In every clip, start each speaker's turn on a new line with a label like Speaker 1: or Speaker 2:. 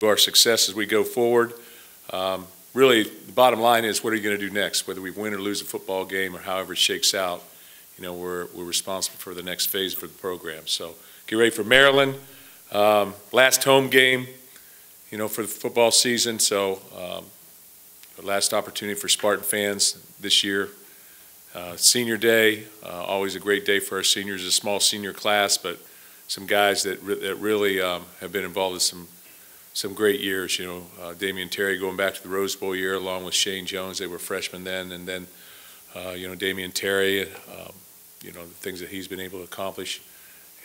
Speaker 1: our success as we go forward. Really, the bottom line is, what are you going to do next? Whether we win or lose a football game or however it shakes out, we're responsible for the next phase for the program. So get ready for Maryland. Last home game, for the football season. So the last opportunity for Spartan fans this year. Senior day, always a great day for our seniors. A small senior class, but some guys that really have been involved in some great years. Damian Terry going back to the Rose Bowl year along with Shane Jones. They were freshmen then, and then Damian Terry, the things that he's been able to accomplish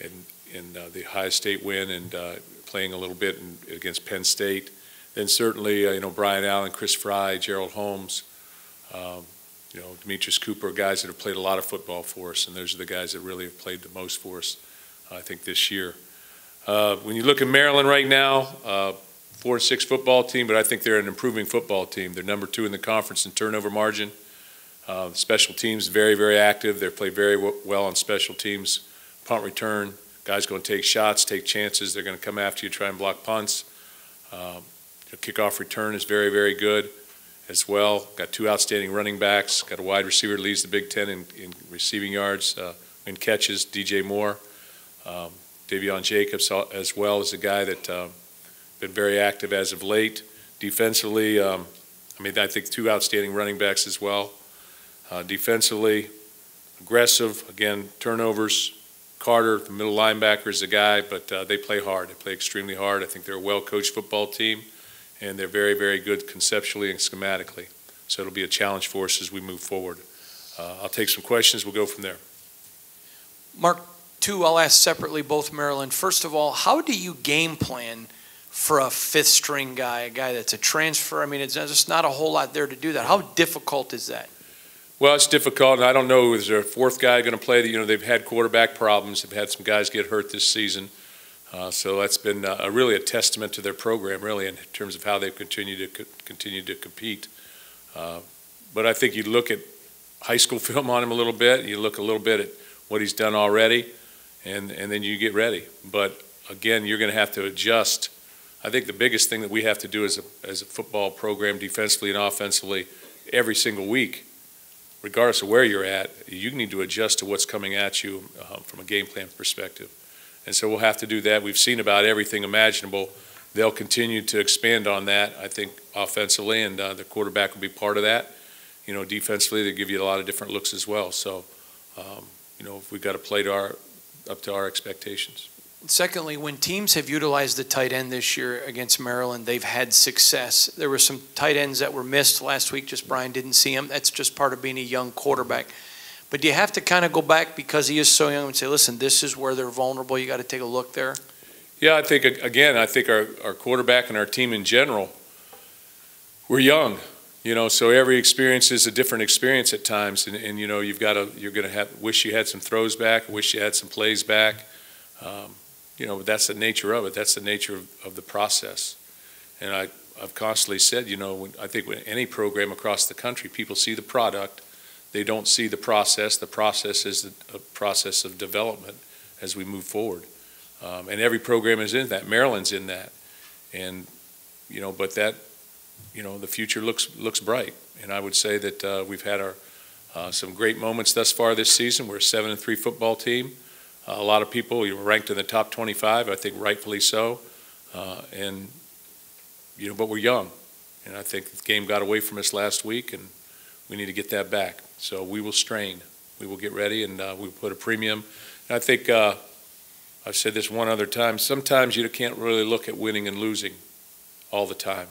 Speaker 1: in the Ohio State win and playing a little bit against Penn State. Then certainly Brian Allen, Chris Fry, Gerald Holmes, Demetrius Cooper, guys that have played a lot of football for us, and those are the guys that really have played the most for us, I think, this year. When you look at Maryland right now, 4-6 football team, but I think they're an improving football team. They're number 2 in the conference in turnover margin. Special teams, very, very active. They play very well on special teams. Punt return, guys going to take shots, take chances. They're going to come after you, try and block punts. Kickoff return is very, very good as well. Got 2 outstanding running backs. Got a wide receiver that leads the Big Ten in receiving yards and catches, DJ Moore. Davion Jacobs as well is a guy that been very active as of late. Defensively, I think 2 outstanding running backs as well. Defensively, aggressive, again, turnovers. Carter, the middle linebacker, is a guy, but they play hard. They play extremely hard. I think they're a well-coached football team, and they're very, very good conceptually and schematically. So it'll be a challenge for us as we move forward. I'll take some questions. We'll go from there.
Speaker 2: Mark, 2 I'll ask separately, both Maryland. First of all, how do you game plan for a 5th-string guy, a guy that's a transfer? It's just not a whole lot there to do that. How difficult is that?
Speaker 1: Well, it's difficult, and I don't know, is there a 4th guy going to play? They've had quarterback problems. They've had some guys get hurt this season. So that's been really a testament to their program, really, in terms of how they've continued to compete. But I think you look at high school film on him a little bit. You look a little bit at what he's done already, and then you get ready. But, again, you're going to have to adjust. I think the biggest thing that we have to do as a football program, defensively and offensively, every single week, regardless of where you're at, you need to adjust to what's coming at you from a game plan perspective. And so we'll have to do that. We've seen about everything imaginable. They'll continue to expand on that, I think, offensively, and the quarterback will be part of that. Defensively, they give you a lot of different looks as well. So, we've got to play up to our expectations.
Speaker 2: Secondly, when teams have utilized the tight end this year against Maryland, they've had success. There were some tight ends that were missed last week, just Brian didn't see him. That's just part of being a young quarterback. But do you have to kind of go back because he is so young and say, listen, this is where they're vulnerable, you got to take a look there?
Speaker 1: Yeah, I think, again, our quarterback and our team in general, we're young. So every experience is a different experience at times, and you're going to wish you had some throws back, wish you had some plays back. But that's the nature of it. That's the nature of the process. And I've constantly said, I think with any program across the country, people see the product. They don't see the process. The process is a process of development as we move forward. And every program is in that. Maryland's in that. And, but that, the future looks bright. And I would say that we've had some great moments thus far this season. We're a 7-3 football team. A lot of people, were ranked in the top 25, I think rightfully so. But we're young. And I think the game got away from us last week, and we need to get that back. So we will strain. We will get ready, and we'll put a premium. And I think I've said this one other time. Sometimes you can't really look at winning and losing all the time.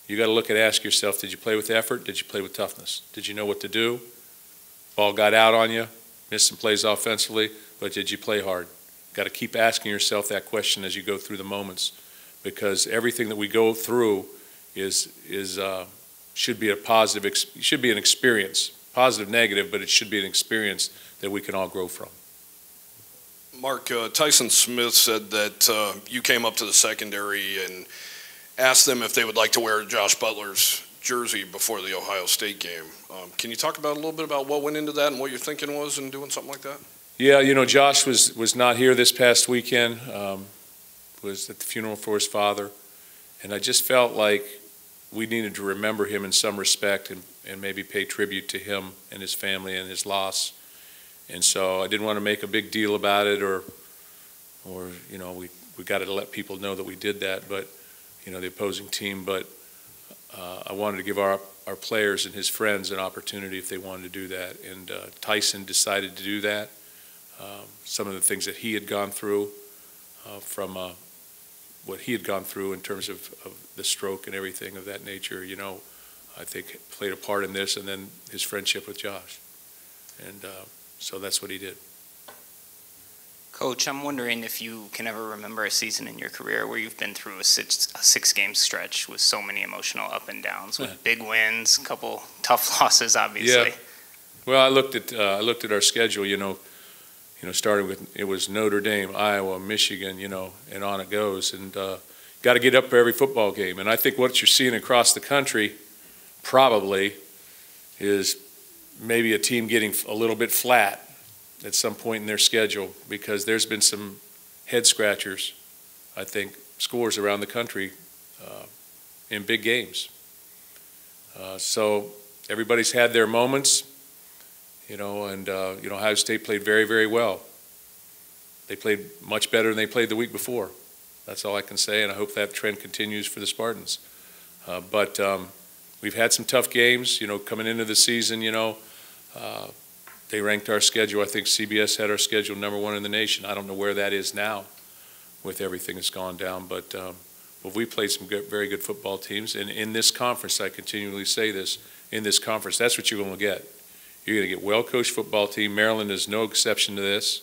Speaker 1: You got to ask yourself, did you play with effort? Did you play with toughness? Did you know what to do? Ball got out on you, missed some plays offensively. But did you play hard? Got to keep asking yourself that question as you go through the moments, because everything that we go through should be a positive, should be an experience, positive, negative, but it should be an experience that we can all grow from.
Speaker 3: Mark, Tyson Smith said that you came up to the secondary and asked them if they would like to wear Josh Butler's jersey before the Ohio State game. Can you talk about a little bit about what went into that and what your thinking was in doing something like that?
Speaker 1: Yeah, Josh was not here this past weekend, was at the funeral for his father, And I just felt like we needed to remember him in some respect and maybe pay tribute to him and his family and his loss. And so I didn't want to make a big deal about it, or you know, we got to let people know that we did that, but, you know, the opposing team. But I wanted to give our players and his friends an opportunity if they wanted to do that. And Tyson decided to do that. Some of the things that he had gone through from what he had gone through in terms of the stroke and everything of that nature, you know, I think played a part in this, and then his friendship with Josh. And so that's what he did.
Speaker 4: Coach, I'm wondering if you can ever remember a season in your career where you've been through a six-game stretch with so many emotional up and downs, with big wins, a couple tough losses, obviously.
Speaker 1: Yeah. Well, I looked at our schedule, you know, starting with, it was Notre Dame, Iowa, Michigan, you know, and on it goes. And got to get up for every football game. And I think what you're seeing across the country probably is maybe a team getting a little bit flat at some point in their schedule, because there's been some head scratchers, I think, scores around the country in big games. So everybody's had their moments, you know, and you know, Ohio State played very, very well. They played much better than they played the week before. That's all I can say, and I hope that trend continues for the Spartans. But we've had some tough games, you know, coming into the season, you know. They ranked our schedule. I think CBS had our schedule #1 in the nation. I don't know where that is now with everything that's gone down. But we played some very good football teams. And in this conference, I continually say this, in this conference, that's what you're going to get. You're going to get well-coached football team. Maryland is no exception to this.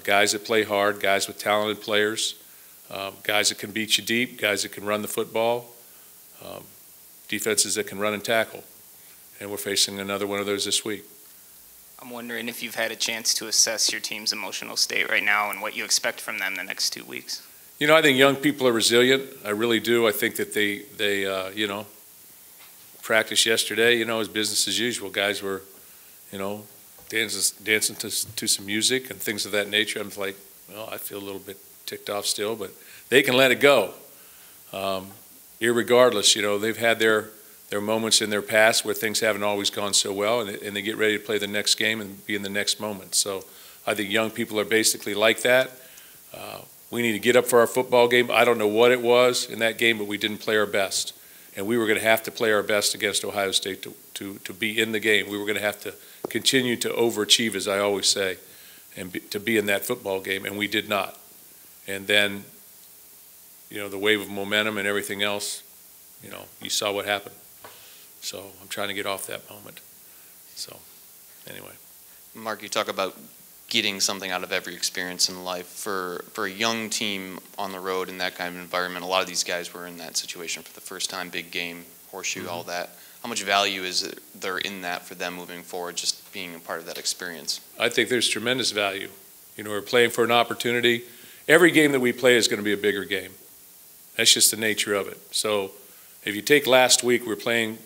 Speaker 1: Guys that play hard, guys with talented players, guys that can beat you deep, guys that can run the football, defenses that can run and tackle. And we're facing another one of those this week.
Speaker 4: I'm wondering if you've had a chance to assess your team's emotional state right now and what you expect from them the next 2 weeks.
Speaker 1: You know, I think young people are resilient. I really do. I think that they you know, practiced yesterday, you know, as business as usual. Guys were, you know, dancing to some music and things of that nature. I'm like, well, I feel a little bit ticked off still, but they can let it go. Irregardless, you know, they've had their moments in their past where things haven't always gone so well, and they get ready to play the next game and be in the next moment. So I think young people are basically like that. We need to get up for our football game. I don't know what it was in that game, but we didn't play our best. And we were going to have to play our best against Ohio State to be in the game. We were going to have to continue to overachieve, as I always say, and to be in that football game, and we did not. And then, you know, the wave of momentum and everything else, you know, you saw what happened. So I'm trying to get off that moment. So anyway.
Speaker 5: Mark, you talk about getting something out of every experience in life. For a young team on the road in that kind of environment, a lot of these guys were in that situation for the first time, big game, horseshoe, all that. How much value is there in that for them moving forward, just being a part of that experience? I
Speaker 1: think there's tremendous value. You know, we're playing for an opportunity. Every game that we play is going to be a bigger game. That's just the nature of it. So if you take last week, we're playing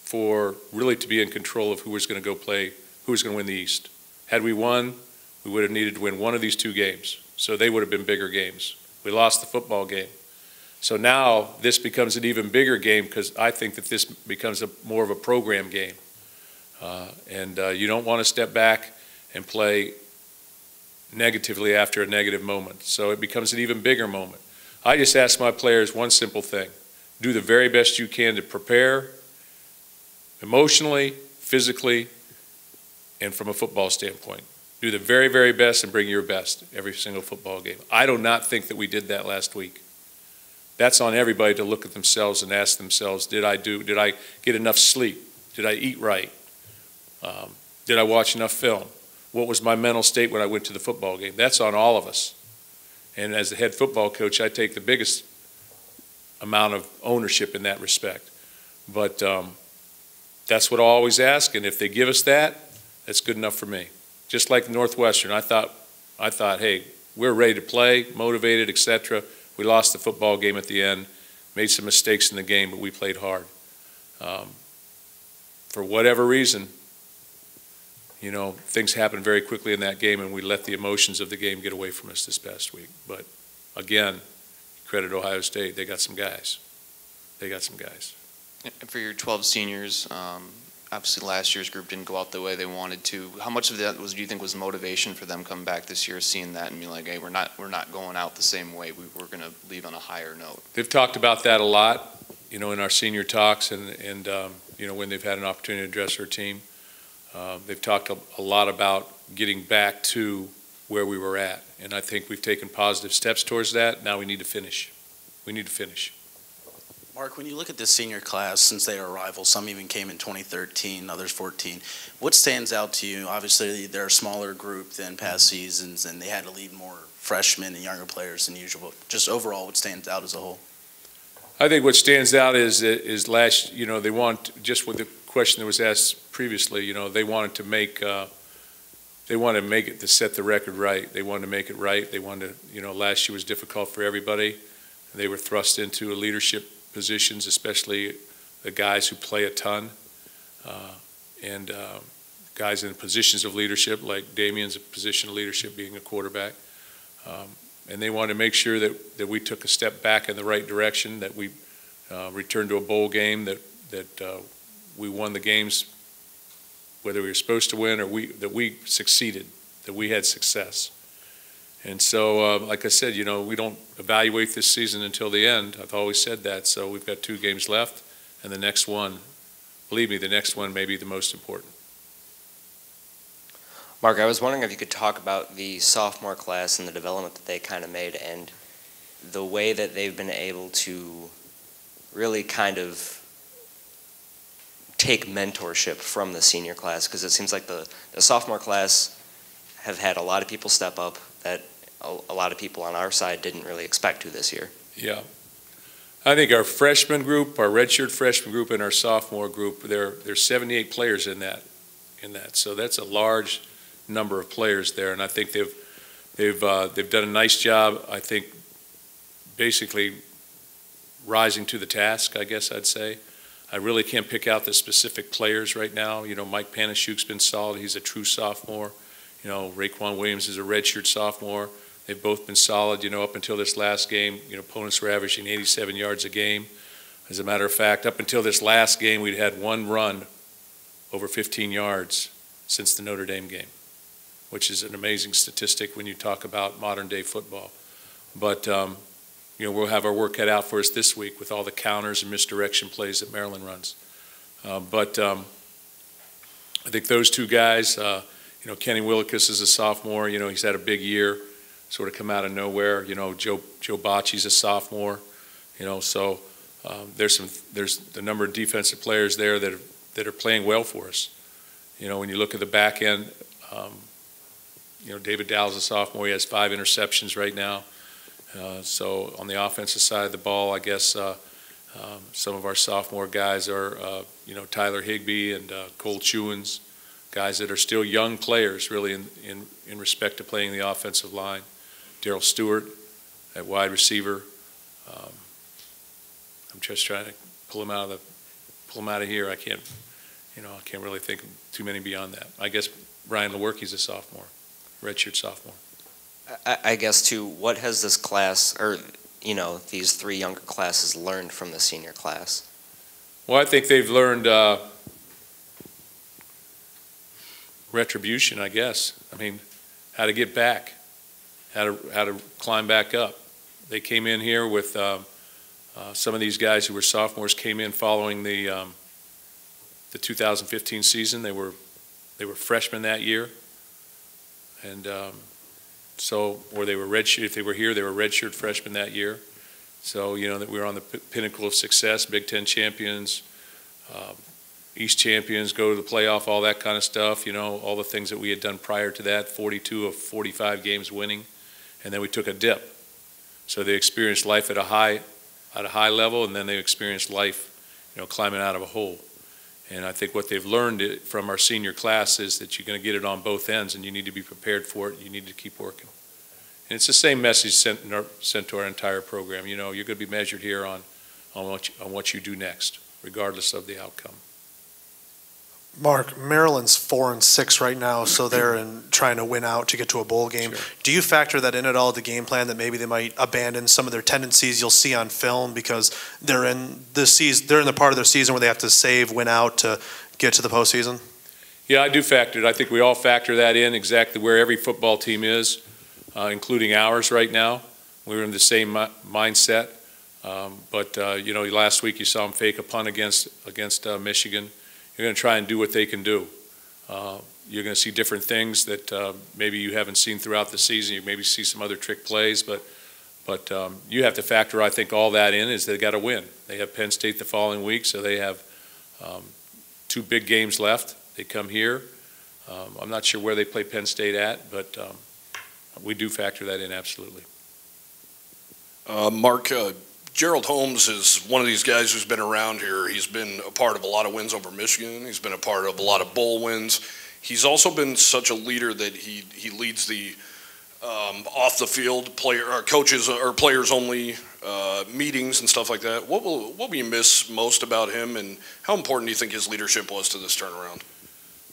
Speaker 1: for really to be in control of who was going to go play, who was going to win the East. Had we won, we would have needed to win one of these two games. So they would have been bigger games. We lost the football game. So now this becomes an even bigger game, because I think that this becomes more of a program game. You don't want to step back and play negatively after a negative moment. So it becomes an even bigger moment. I just ask my players one simple thing. Do the very best you can to prepare emotionally, physically, and from a football standpoint. Do the very, very best and bring your best every single football game. I do not think that we did that last week. That's on everybody to look at themselves and ask themselves, did I get enough sleep? Did I eat right? Did I watch enough film? What was my mental state when I went to the football game? That's on all of us. And as the head football coach, I take the biggest amount of ownership in that respect. But that's what I always ask, and if they give us that, that's good enough for me. Just like Northwestern, I thought, hey, we're ready to play, motivated, etc. We lost the football game at the end, made some mistakes in the game, but we played hard. For whatever reason, you know, things happened very quickly in that game, and we let the emotions of the game get away from us this past week. But again, credit Ohio State, they got some guys. they got some guys.
Speaker 5: And for your 12 seniors, obviously last year's group didn't go out the way they wanted to. How much of that do you think was motivation for them coming back this year, seeing that and being like, hey, we're not going out the same way. We're going to leave on a higher note?
Speaker 1: They've talked about that a lot, in our senior talks and when they've had an opportunity to address their team. They've talked a lot about getting back to where we were at, and I think we've taken positive steps towards that. Now we need to finish. We need to finish.
Speaker 6: Mark, when you look at this senior class, since they are rivals, some even came in 2013, others 14, what stands out to you? Obviously, they're a smaller group than past seasons, and they had to lead more freshmen and younger players than usual. Just overall, what stands out as a whole?
Speaker 1: I think what stands out is they want, just with the question that was asked previously, they wanted to make it to set the record right. They wanted to make it right. They wanted to, last year was difficult for everybody. They were thrust into leadership positions, especially the guys who play a ton, and guys in positions of leadership, like Damien's a position of leadership being a quarterback. And they wanted to make sure that we took a step back in the right direction, that we returned to a bowl game, that we won the games whether we were supposed to win or that we succeeded, that we had success. And so, like I said, we don't evaluate this season until the end. I've always said that. So we've got 2 games left, and the next one, believe me, the next one may be the most important.
Speaker 7: Mark, I was wondering if you could talk about the sophomore class and the development that they kind of made and the way that they've been able to really kind of take mentorship from the senior class, because it seems like the sophomore class have had a lot of people step up that a lot of people on our side didn't really expect to this year.
Speaker 1: Yeah. I think our freshman group, our redshirt freshman group, and our sophomore group, there's 78 players in that. So that's a large number of players there, and I think they've done a nice job. I think basically rising to the task, I guess I'd say. I really can't pick out the specific players right now. Mike Panashuk's been solid. He's a true sophomore. Raekwon Williams is a redshirt sophomore. They've both been solid, up until this last game. Opponents were averaging 87 yards a game. As a matter of fact, up until this last game, we'd had 1 run over 15 yards since the Notre Dame game, which is an amazing statistic when you talk about modern-day football. But, we'll have our work cut out for us this week with all the counters and misdirection plays that Maryland runs. But I think those 2 guys, Kenny Willekes is a sophomore. He's had a big year, sort of come out of nowhere. Joe Bocci's a sophomore. So there's the number of defensive players there that are playing well for us. When you look at the back end, David Dowell's a sophomore. He has 5 interceptions right now. So on the offensive side of the ball, I guess some of our sophomore guys are, Tyler Higbee and Cole Chewins, guys that are still young players, really, in respect to playing the offensive line. Darrell Stewart at wide receiver. I'm just trying to pull him out of here. I can't really think of too many beyond that. I guess Ryan Lewerke's a sophomore, redshirt sophomore.
Speaker 7: I guess, too, what has this class, or, these 3 younger classes learned from the senior class?
Speaker 1: Well, I think they've learned retribution, I guess. I mean, how to get back, how to climb back up. They came in here with some of these guys who were sophomores came in following the 2015 season. They were freshmen that year, and or they were redshirt. If they were here, they were redshirt freshmen that year. So that we were on the pinnacle of success, Big Ten champions, East champions, go to the playoff, all that kind of stuff. All the things that we had done prior to that, 42 of 45 games winning, and then we took a dip. So they experienced life at a high level, and then they experienced life, climbing out of a hole. And I think what they've learned from our senior class is that you're going to get it on both ends, and you need to be prepared for it. You need to keep working. And it's the same message sent to our entire program. You're going to be measured here on what you do next, regardless of the outcome.
Speaker 8: Mark, Maryland's 4-6 right now, so they're trying to win out to get to a bowl game.
Speaker 1: Sure.
Speaker 8: Do you factor that in at all, the game plan, that maybe they might abandon some of their tendencies you'll see on film because they're in the part of their season where they have to win out to get to the postseason?
Speaker 1: Yeah, I do factor it. I think we all factor that in, exactly where every football team is, including ours right now. We're in the same mindset. But last week you saw them fake a punt against Michigan. You're going to try and do what they can do. You're going to see different things that maybe you haven't seen throughout the season. You maybe see some other trick plays, but you have to factor, I think, all that in is they got to win. They have Penn State the following week, so they have 2 big games left. They come here. I'm not sure where they play Penn State at, but we do factor that in absolutely.
Speaker 3: Mark, Gerald Holmes is one of these guys who's been around here. He's been a part of a lot of wins over Michigan. He's been a part of a lot of bowl wins. He's also been such a leader that he leads the off the field coaches or players only meetings and stuff like that. What will you miss most about him, and how important do you think his leadership was to this turnaround?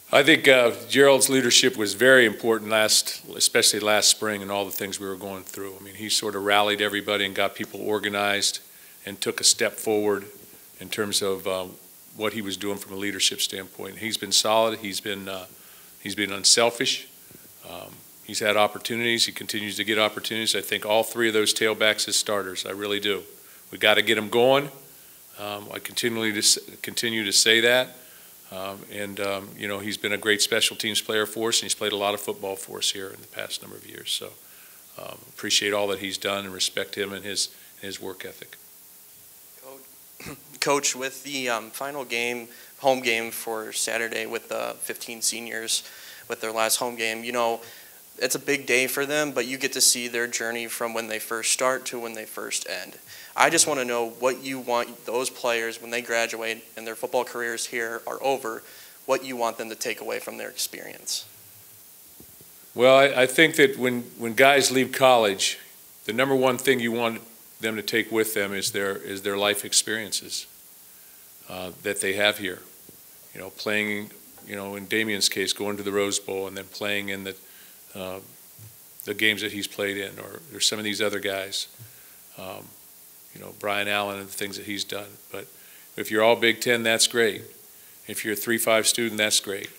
Speaker 1: I think Gerald's leadership was very important especially last spring and all the things we were going through. I mean, he sort of rallied everybody and got people organized and took a step forward in terms of what he was doing from a leadership standpoint. He's been solid. He's been unselfish. He's had opportunities. He continues to get opportunities. I think all 3 of those tailbacks as starters. I really do. We got to get them going. I continue to say that. He's been a great special teams player for us, and he's played a lot of football for us here in the past number of years. So appreciate all that he's done and respect him and his work ethic.
Speaker 9: Coach, with the final game, home game for Saturday with the 15 seniors with their last home game, it's a big day for them, but you get to see their journey from when they first start to when they first end. I just want to know what you want those players, when they graduate and their football careers here are over, what you want them to take away from their experience.
Speaker 1: Well, I think that when guys leave college, the number one thing you want them to take with them is their life experiences that they have here. Playing, in Damien's case, going to the Rose Bowl and then playing in the games that he's played in, or some of these other guys. Brian Allen and the things that he's done. But if you're all Big Ten, that's great. If you're a 3-5 student, that's great.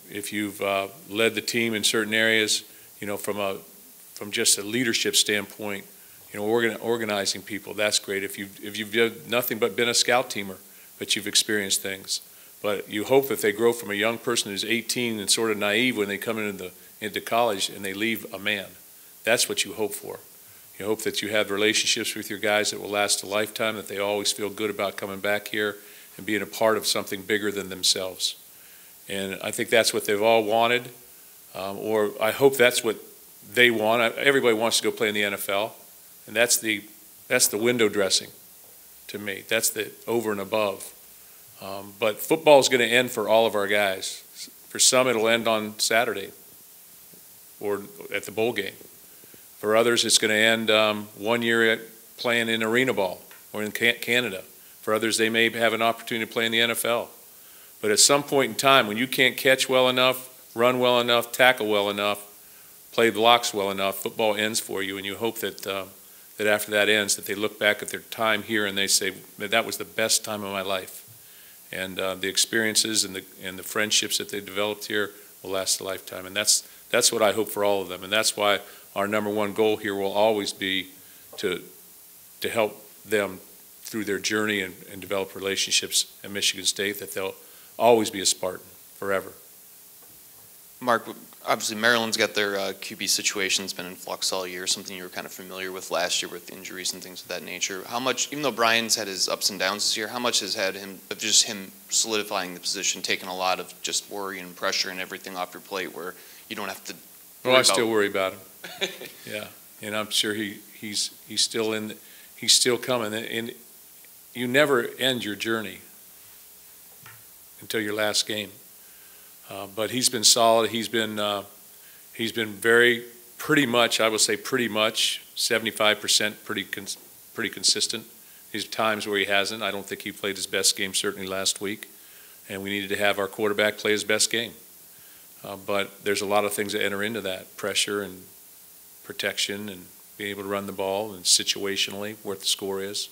Speaker 1: If you've led the team in certain areas, from just a leadership standpoint, organizing people, that's great. If you've done nothing but been a scout teamer, but you've experienced things. But you hope that they grow from a young person who's 18 and sort of naive when they come into college and they leave a man. That's what you hope for. You hope that you have relationships with your guys that will last a lifetime, that they always feel good about coming back here and being a part of something bigger than themselves. And I think that's what they've all wanted, or I hope that's what they want. Everybody wants to go play in the NFL, and that's the window dressing to me. That's the over and above. But football is going to end for all of our guys. For some, it'll end on Saturday or at the bowl game. For others, it's going to end 1 year playing in arena ball or in Canada. For others, they may have an opportunity to play in the NFL. But at some point in time, when you can't catch well enough, run well enough, tackle well enough, play blocks well enough, football ends for you, and you hope that that after that ends, that they look back at their time here and they say, that was the best time of my life. And the experiences and the friendships that they developed here will last a lifetime. And that's what I hope for all of them. And that's why our number one goal here will always be to help them through their journey and develop relationships at Michigan State, that they'll always be a Spartan forever.
Speaker 5: Mark, obviously Maryland's got their QB situation's been in flux all year, something you were kind of familiar with last year with injuries and things of that nature. How much, even though Brian's had his ups and downs this year, how much has had him solidifying the position, taken a lot of just worry and pressure and everything off your plate where you don't have to
Speaker 1: Well, I still worry about him. Yeah, and I'm sure he's still coming. And you never end your journey until your last game. But he's been solid. He's been pretty much 75% pretty consistent. There's times where he hasn't. I don't think he played his best game certainly last week. and we needed to have our quarterback play his best game. But there's a lot of things that enter into that: pressure and protection and being able to run the ball and situationally what the score is.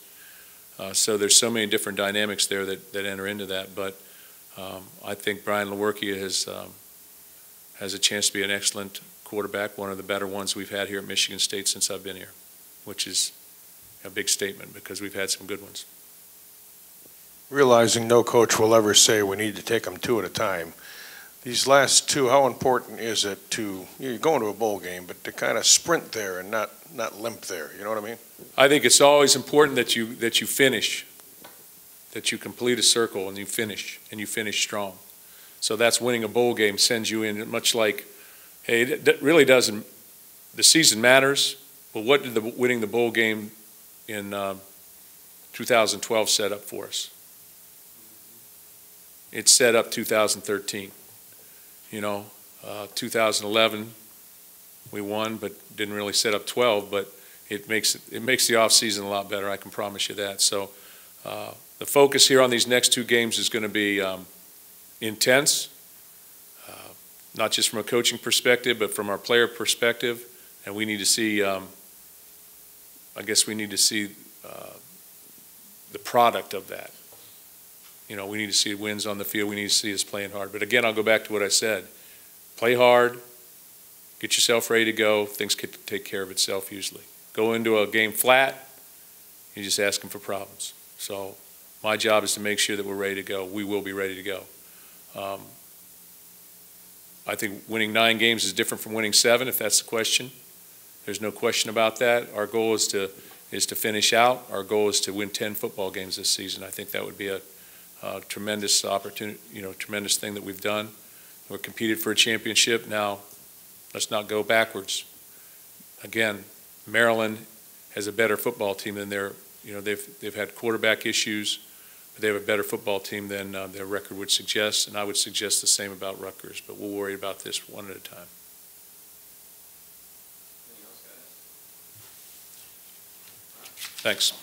Speaker 1: So there's so many different dynamics there that enter into that. But I think Brian Lewerke has a chance to be an excellent quarterback, one of the better ones we've had here at Michigan State since I've been here, which is a big statement because we've had some good ones.
Speaker 10: Realizing no coach will ever say we need to take them two at a time, these last two, how important is it to, you're going to a bowl game, but to kind of sprint there and not limp there, you know what I mean?
Speaker 1: I think it's always important that you finish, that you complete a circle and you finish strong. So that's winning a bowl game sends you in, much like, hey, it really doesn't, the season matters, but what did winning the bowl game in 2012 set up for us? It set up 2013. 2011 we won, but didn't really set up 12. But it makes the off season a lot better. I can promise you that. So the focus here on these next two games is going to be intense, not just from a coaching perspective, but from our player perspective. And we need to see. I guess we need to see the product of that. We need to see wins on the field. We need to see us playing hard. But again, I'll go back to what I said. Play hard. Get yourself ready to go. Things can take care of itself usually. Go into a game flat, you're just asking for problems. So my job is to make sure that we're ready to go. We will be ready to go. I think winning 9 games is different from winning 7, if that's the question. There's no question about that. Our goal is to finish out. Our goal is to win 10 football games this season. I think that would be a tremendous opportunity, tremendous thing that we've done. We're competed for a championship. Now, let's not go backwards. Again, Maryland has a better football team than they've had quarterback issues, but they have a better football team than their record would suggest, and I would suggest the same about Rutgers, but we'll worry about this one at a time. Thanks.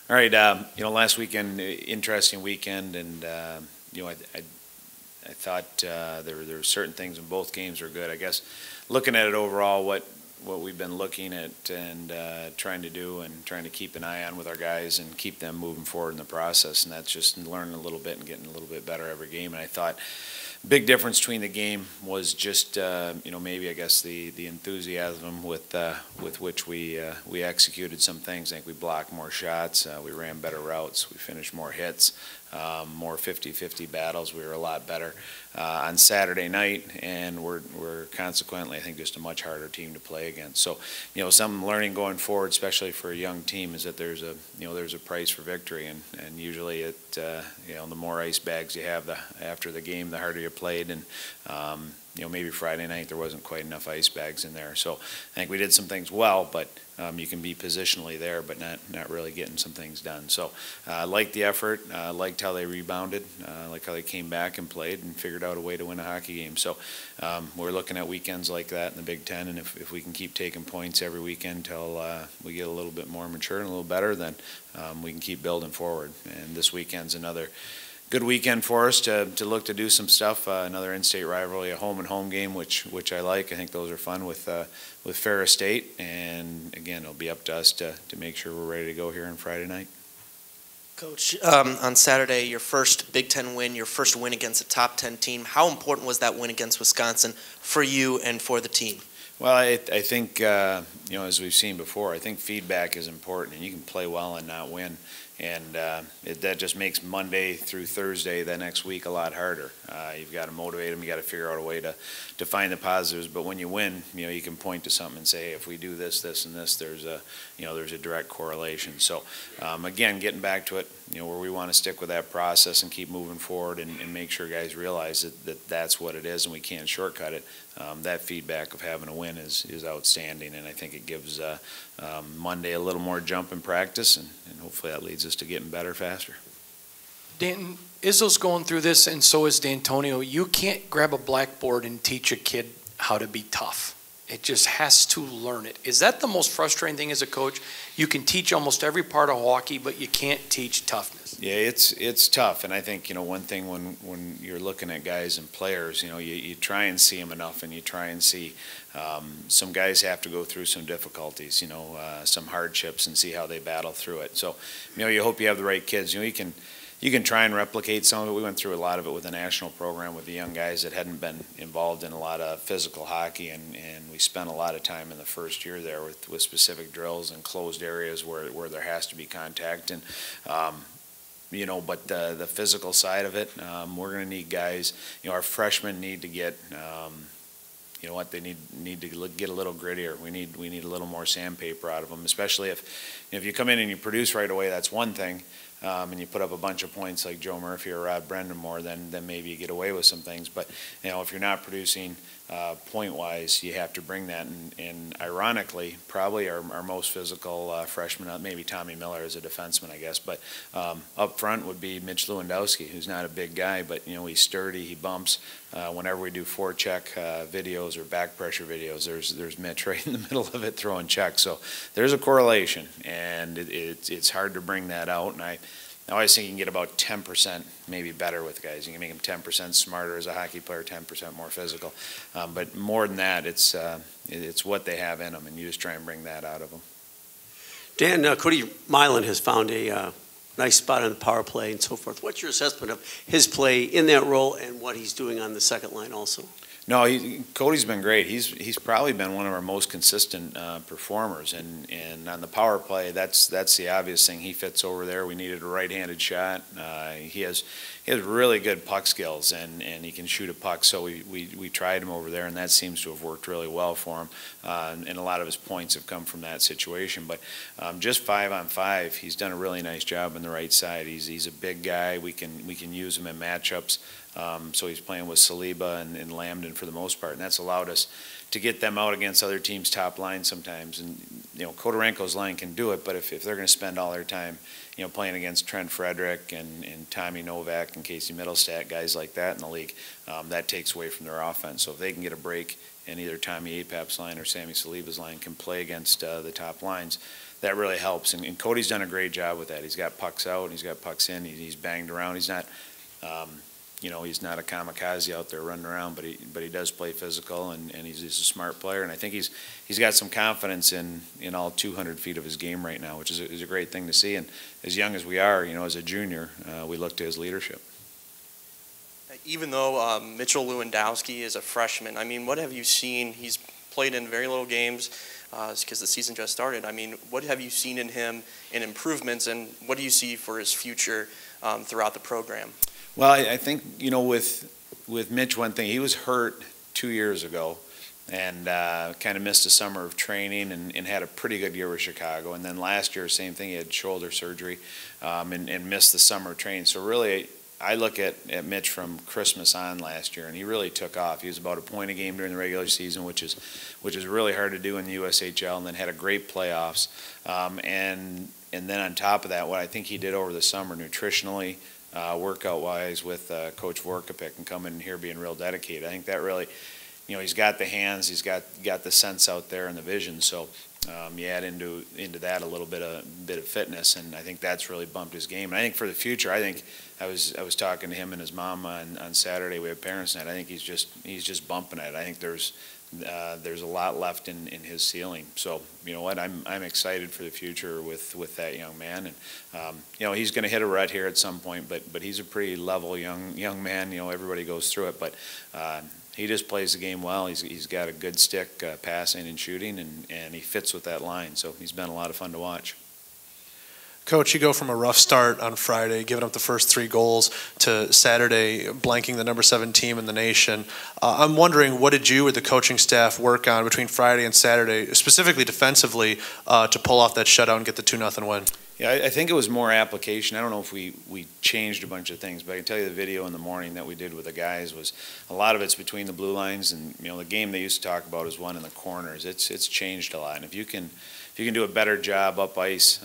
Speaker 11: All right, last weekend, interesting weekend, and I thought there were certain things in both games were good. I guess looking at it overall, what we've been looking at and trying to do and trying to keep an eye on with our guys and keep them moving forward in the process, and that's just learning a little bit and getting a little bit better every game. And I thought big difference between the game was just maybe I guess the enthusiasm with which we executed some things. I think we blocked more shots, we ran better routes, we finished more hits, more 50-50 battles. We were a lot better on Saturday night, and we're consequently I think just a much harder team to play against. So some learning going forward, especially for a young team, is that there's a price for victory, and usually the more ice bags you have after the game, the harder you played, and maybe Friday night there wasn't quite enough ice bags in there. So I think we did some things well, but you can be positionally there, but not really getting some things done. So I liked the effort, liked how they rebounded, liked how they came back and played and figured out a way to win a hockey game. So we're looking at weekends like that in the Big Ten, and if we can keep taking points every weekend till we get a little bit more mature and a little better, then we can keep building forward. And this weekend's another good weekend for us to look to do some stuff. Another in-state rivalry, a home and home game, which I like. I think those are fun with Ferris State, and again, it'll be up to us to make sure we're ready to go here on Friday night.
Speaker 9: Coach, on Saturday, your first Big Ten win, your first win against a top 10 team. How important was that win against Wisconsin for you and for the team?
Speaker 11: Well, I think, as we've seen before, I think feedback is important, and you can play well and not win. that just makes Monday through Thursday the next week a lot harder. You've got to motivate them. You got to figure out a way to find the positives. But when you win, you can point to something and say, hey, if we do this, this, and this, there's a direct correlation. So again, getting back to it, where we want to stick with that process and keep moving forward and make sure guys realize that that's what it is and we can't shortcut it. That feedback of having a win is outstanding, and I think it gives Monday a little more jump in practice, and hopefully that leads us to getting better faster.
Speaker 2: Danton, Izzo's going through this, and so is Dantonio. You can't grab a blackboard and teach a kid how to be tough. It just has to learn it. Is that the most frustrating thing as a coach? You can teach almost every part of hockey, but you can't teach toughness.
Speaker 11: Yeah, it's tough, and I think one thing when you're looking at guys and players, you try and see them enough, and you try and see some guys have to go through some difficulties, some hardships, and see how they battle through it. So, you hope you have the right kids. You can try and replicate some of it. We went through a lot of it with the national program with the young guys that hadn't been involved in a lot of physical hockey, and we spent a lot of time in the first year there with specific drills and closed areas where there has to be contact. And but the physical side of it, we're going to need guys. Our freshmen need to get. They need to get a little grittier. We need a little more sandpaper out of them, especially if you come in and you produce right away. That's one thing. And you put up a bunch of points like Joe Murphy or Rod Brendamore, then maybe you get away with some things. But if you're not producing point-wise, you have to bring that. And ironically, probably our most physical freshman, maybe Tommy Miller as a defenseman, I guess. But up front would be Mitch Lewandowski, who's not a big guy, but he's sturdy. He bumps. Whenever we do forecheck videos or back pressure videos, there's Mitch right in the middle of it throwing checks. So there's a correlation, and it's hard to bring that out. And I always think you can get about 10% maybe better with guys. You can make them 10% smarter as a hockey player, 10% more physical. But more than that, it's what they have in them, and you just try and bring that out of them.
Speaker 12: Dan, Cody Milan has found a nice spot on the power play and so forth. What's your assessment of his play in that role and what he's doing on the second line also?
Speaker 11: No, Cody's been great. He's probably been one of our most consistent performers, and on the power play, that's the obvious thing. He fits over there. We needed a right-handed shot. He has really good puck skills, and he can shoot a puck. So we tried him over there, and that seems to have worked really well for him. And a lot of his points have come from that situation. But just 5-on-5, he's done a really nice job on the right side. He's a big guy. We can use him in matchups. So he's playing with Saliba and Lambden for the most part, and that's allowed us to get them out against other teams' top line sometimes. And Kodorenko's line can do it, but if they're going to spend all their time playing against Trent Frederick and Tommy Novak and Casey Middlestat, guys like that in the league, that takes away from their offense. So if they can get a break and either Tommy Apap's line or Sammy Saliba's line can play against the top lines, that really helps. And Cody's done a great job with that. He's got pucks out, and he's got pucks in. He's banged around. He's not he's not a kamikaze out there running around, but he does play physical, and he's a smart player. And I think he's got some confidence in all 200 feet of his game right now, which is a great thing to see. And as young as we are, as a junior, we look to his leadership.
Speaker 9: Even though Mitchell Lewandowski is a freshman, what have you seen? He's played in very little games because the season just started. What have you seen in him in improvements, and what do you see for his future throughout the program?
Speaker 11: Well, I think, with Mitch, one thing, he was hurt 2 years ago and kind of missed a summer of training and had a pretty good year with Chicago. And then last year, same thing, he had shoulder surgery and missed the summer of training. So really, I look at Mitch from Christmas on last year, and he really took off. He was about a point a game during the regular season, which is really hard to do in the USHL, and then had a great playoffs. And then on top of that, what I think he did over the summer nutritionally, workout-wise with Coach Vorkapik and coming in here being real dedicated. I think that really, he's got the hands, he's got the sense out there and the vision. So you add into that a little bit of fitness, and I think that's really bumped his game. And I think for the future, I was talking to him and his mom on Saturday. We have parents night. I think he's just bumping it. I think there's a lot left in his ceiling. So you know what, I'm excited for the future with that young man, and he's going to hit a rut here at some point, but he's a pretty level young man. Everybody goes through it, but he just plays the game well. He's got a good stick passing and shooting, and he fits with that line. So he's been a lot of fun to watch.
Speaker 8: Coach, you go from a rough start on Friday, giving up the first 3 goals, to Saturday blanking the number 7 team in the nation. I'm wondering, what did you or the coaching staff work on between Friday and Saturday, specifically defensively, to pull off that shutout and get the 2-0 win?
Speaker 11: Yeah, I think it was more application. I don't know if we changed a bunch of things, but I can tell you the video in the morning that we did with the guys was a lot of it's between the blue lines, and the game they used to talk about is one in the corners. It's changed a lot, and if you can do a better job up ice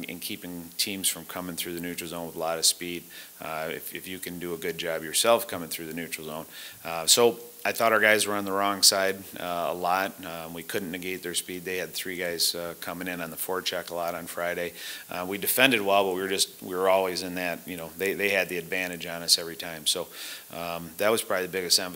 Speaker 11: in keeping teams from coming through the neutral zone with a lot of speed, if you can do a good job yourself coming through the neutral zone. So I thought our guys were on the wrong side a lot. We couldn't negate their speed. They had 3 guys coming in on the forecheck a lot on Friday. We defended well, but we were always in that, they had the advantage on us every time. So that was probably the biggest emphasis.